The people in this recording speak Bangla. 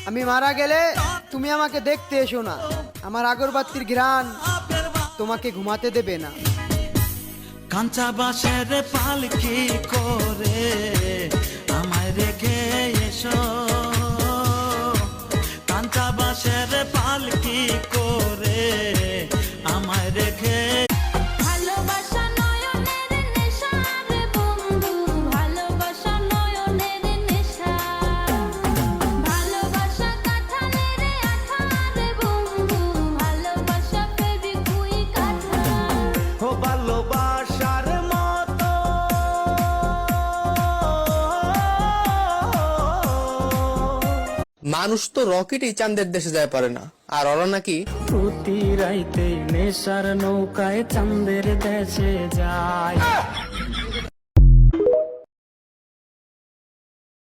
আমি মারা গেলে তুমি আমাকে দেখতে এসো না, আমার আগরবাতির ঘ্রাণ তোমাকে ঘুমাতে দেবে না। কাঁচা বাঁশের পালকি করে আমায় রেখে এসো, কাঁচা বাঁশের পালকি করে আমায় রেখে। ভালোবাসা নয়নের নেশা রে বন্ধু, ভালোবাসা নয়নের নেশা, ভালোবাসা কাঁঠালের আঠা রে বন্ধু, ভালোবাসা ফেবিকুই কাঁঠা। ও ভালোবাসার মতো মানুষ তো রকেটই চাঁদের দেশে যায় পারে না, আর ওরা নাকি প্রতি রাইতে নেশার নৌকায় চাঁদের দেশে যায়।